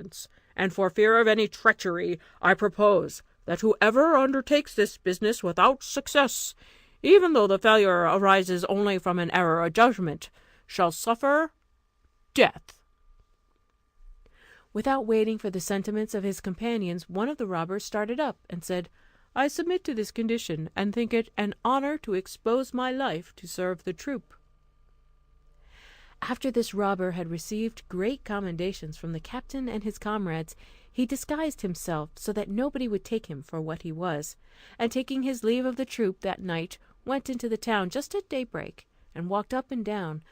confidence, and for fear of any treachery, I propose that whoever undertakes this business without success, even though the failure arises only from an error of judgment, shall suffer death." Without waiting for the sentiments of his companions, one of the robbers started up and said, "I submit to this condition, and think it an honour to expose my life to serve the troop." After this robber had received great commendations from the captain and his comrades, he disguised himself so that nobody would take him for what he was, and taking his leave of the troop that night, went into the town just at daybreak, and walked up and down,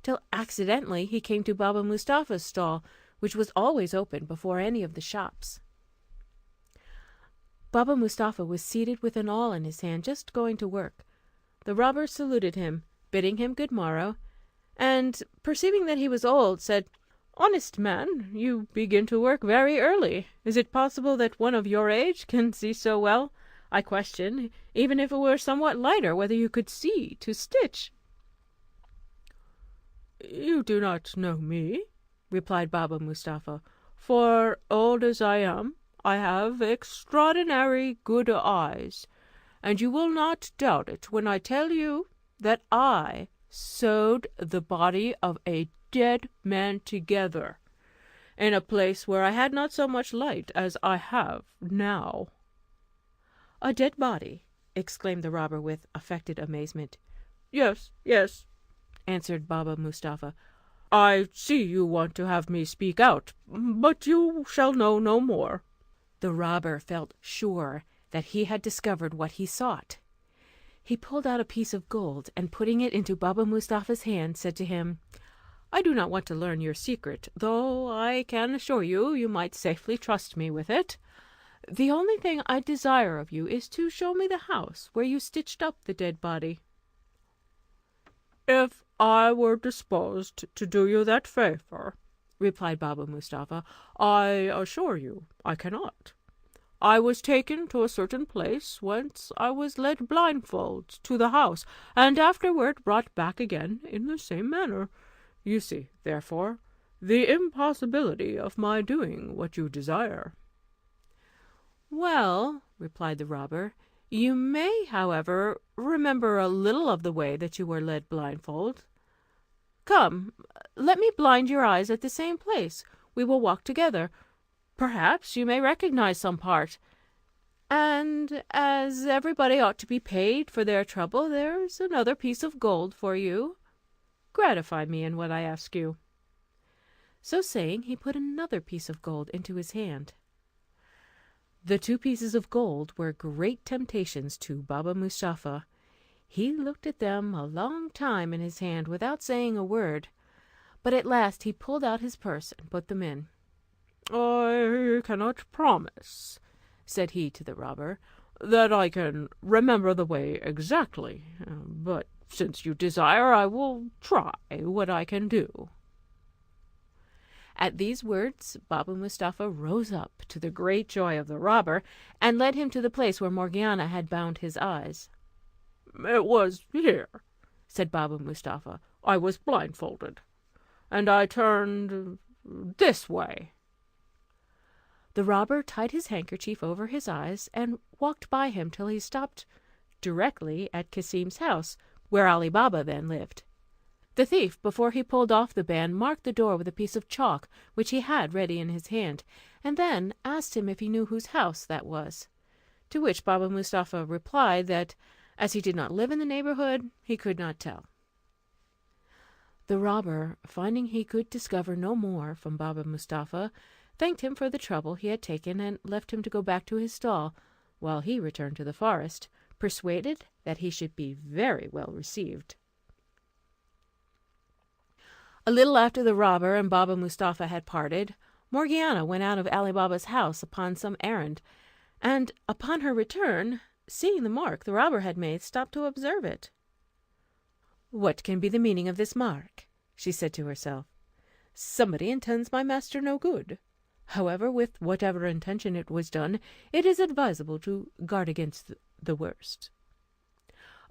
till accidentally he came to Baba Mustapha's stall, which was always open before any of the shops. Baba Mustapha was seated with an awl in his hand, just going to work. The robber saluted him, bidding him good morrow, and, perceiving that he was old, said, "Honest man, you begin to work very early. Is it possible that one of your age can see so well? I question, even if it were somewhat lighter, whether you could see to stitch." "You do not know me," replied Baba Mustapha, "for, old as I am, I have extraordinary good eyes, and you will not doubt it when I tell you that I sewed the body of a dead man together, in a place where I had not so much light as I have now." "A dead body!" exclaimed the robber with affected amazement. "Yes, yes," answered Baba Mustapha. "I see you want to have me speak out, but you shall know no more." The robber felt sure that he had discovered what he sought. He pulled out a piece of gold, and putting it into Baba Mustapha's hand, said to him, "I do not want to learn your secret, though I can assure you you might safely trust me with it. The only thing I desire of you is to show me the house where you stitched up the dead body." "If I were disposed to do you that favour," replied Baba Mustapha, "I assure you I cannot. I was taken to a certain place, whence I was led blindfold to the house, and afterward brought back again in the same manner. You see, therefore, the impossibility of my doing what you desire." "Well," replied the robber, "you may, however, remember a little of the way that you were led blindfold. Come, let me blind your eyes at the same place. We will walk together. Perhaps you may recognize some part. And as everybody ought to be paid for their trouble, there's another piece of gold for you. Gratify me in what I ask you." So saying, he put another piece of gold into his hand. The two pieces of gold were great temptations to Baba Mustapha. He looked at them a long time in his hand without saying a word, but at last he pulled out his purse and put them in. "I cannot promise," said he to the robber, "that I can remember the way exactly, but since you desire, I will try what I can do." At these words Baba Mustapha rose up, to the great joy of the robber, and led him to the place where Morgiana had bound his eyes. "It was here," said Baba Mustapha. "I was blindfolded, and I turned this way." The robber tied his handkerchief over his eyes, and walked by him till he stopped directly at Cassim's house, where Ali Baba then lived. The thief, before he pulled off the band, marked the door with a piece of chalk which he had ready in his hand, and then asked him if he knew whose house that was. To which Baba Mustapha replied that, as he did not live in the neighbourhood, he could not tell. The robber, finding he could discover no more from Baba Mustapha, thanked him for the trouble he had taken, and left him to go back to his stall, while he returned to the forest, persuaded that he should be very well received. A little after the robber and Baba Mustapha had parted, Morgiana went out of Ali Baba's house upon some errand, and upon her return, seeing the mark the robber had made, stopped to observe it. "What can be the meaning of this mark?" she said to herself. "Somebody intends my master no good. However, with whatever intention it was done, it is advisable to guard against the worst."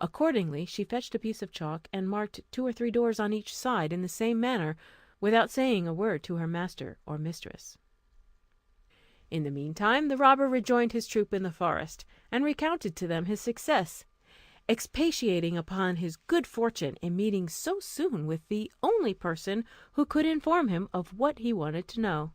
Accordingly, she fetched a piece of chalk, and marked 2 or 3 doors on each side in the same manner, without saying a word to her master or mistress. In the meantime the robber rejoined his troop in the forest, and recounted to them his success, expatiating upon his good fortune in meeting so soon with the only person who could inform him of what he wanted to know.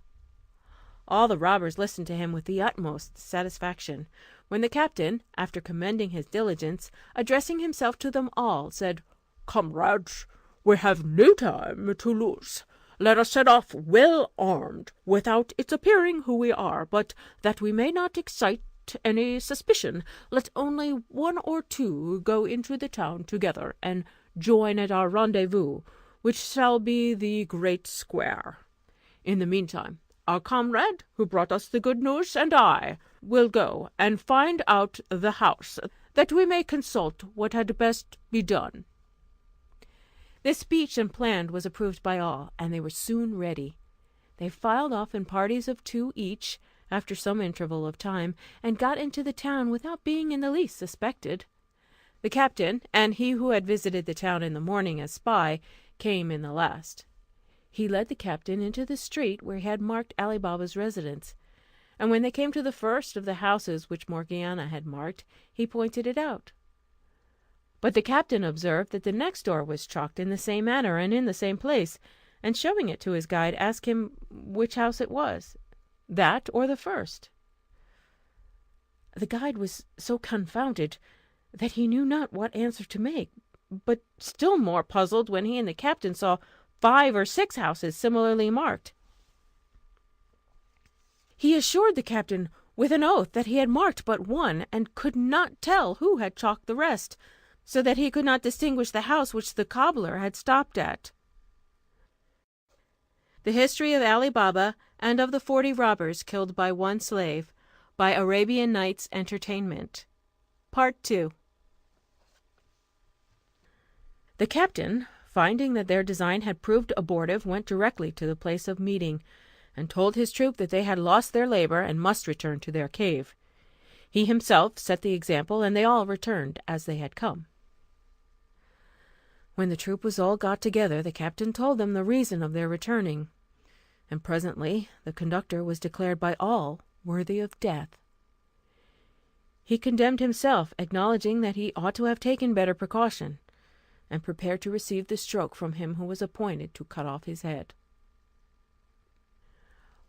All the robbers listened to him with the utmost satisfaction, when the captain, after commending his diligence, addressing himself to them all, said, "Comrades, we have no time to lose. Let us set off well armed, without its appearing who we are, but that we may not excite any suspicion, let only one or two go into the town together, and join at our rendezvous, which shall be the great square. In the meantime, our comrade who brought us the good news and I will go and find out the house, that we may consult what had best be done." This speech and plan was approved by all, and they were soon ready. They filed off in parties of 2 each, after some interval of time, and got into the town without being in the least suspected. The captain, and he who had visited the town in the morning as spy, came in the last. He led the captain into the street where he had marked Ali Baba's residence, and when they came to the first of the houses which Morgiana had marked, he pointed it out. But the captain observed that the next door was chalked in the same manner and in the same place, and showing it to his guide, asked him which house it was, that or the first. The guide was so confounded that he knew not what answer to make, but still more puzzled when he and the captain saw 5 or 6 houses similarly marked. He assured the captain with an oath that he had marked but one, and could not tell who had chalked the rest, so that he could not distinguish the house which the cobbler had stopped at. The History of Ali Baba and of the 40 Robbers Killed by One Slave, by Arabian Nights Entertainment. Part 2. The captain, finding that their design had proved abortive, went directly to the place of meeting, and told his troop that they had lost their labour and must return to their cave. He himself set the example, and they all returned as they had come. When the troop was all got together, the captain told them the reason of their returning, and presently the conductor was declared by all worthy of death. He condemned himself, acknowledging that he ought to have taken better precaution, and prepared to receive the stroke from him who was appointed to cut off his head.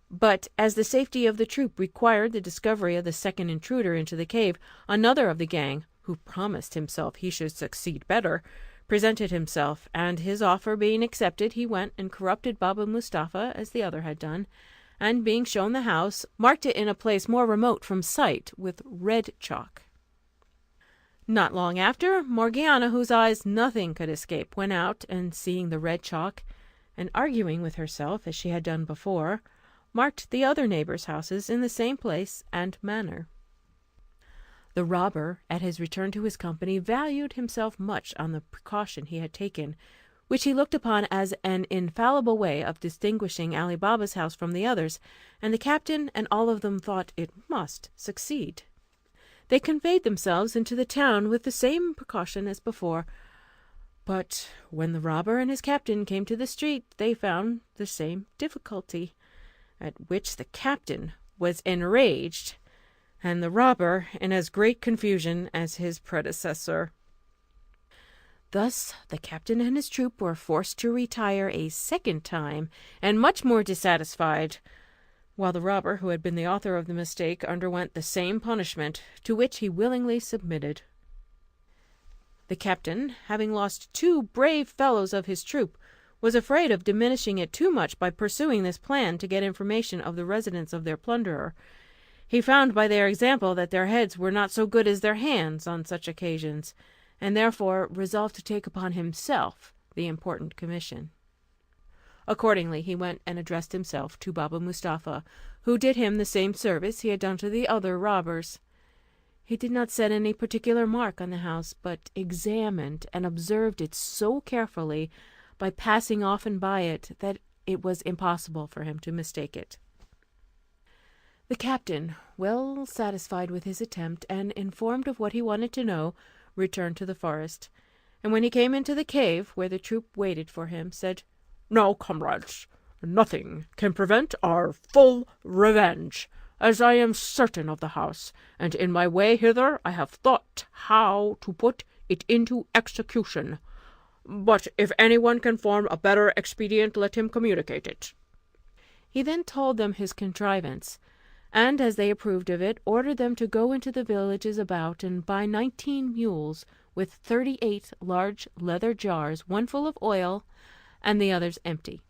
But as the safety of the troop required the discovery of the second intruder into the cave, another of the gang, who promised himself he should succeed better, presented himself, and his offer being accepted, he went and corrupted Baba Mustapha as the other had done, and being shown the house, marked it in a place more remote from sight with red chalk. Not long after, Morgiana, whose eyes nothing could escape, went out, and seeing the red chalk, and arguing with herself as she had done before, marked the other neighbours' houses in the same place and manner. The robber, at his return to his company, valued himself much on the precaution he had taken, which he looked upon as an infallible way of distinguishing Ali Baba's house from the others, and the captain and all of them thought it must succeed. They conveyed themselves into the town with the same precaution as before, but when the robber and his captain came to the street, they found the same difficulty, at which the captain was enraged, and the robber in as great confusion as his predecessor. Thus the captain and his troop were forced to retire a second time, and much more dissatisfied, while the robber, who had been the author of the mistake, underwent the same punishment, to which he willingly submitted. The captain, having lost 2 brave fellows of his troop, was afraid of diminishing it too much by pursuing this plan to get information of the residence of their plunderer. He found by their example that their heads were not so good as their hands on such occasions, and therefore resolved to take upon himself the important commission. Accordingly he went and addressed himself to Baba Mustapha, who did him the same service he had done to the other robbers. He did not set any particular mark on the house, but examined and observed it so carefully, by passing often by it, that it was impossible for him to mistake it. The captain, well satisfied with his attempt, and informed of what he wanted to know, returned to the forest, and when he came into the cave, where the troop waited for him, said, "Now, comrades, nothing can prevent our full revenge. as I am certain of the house, and in my way hither I have thought how to put it into execution. But if any one can form a better expedient, let him communicate it." He then told them his contrivance, and, as they approved of it, ordered them to go into the villages about and buy 19 mules, with 38 large leather jars, one full of oil, and the others empty.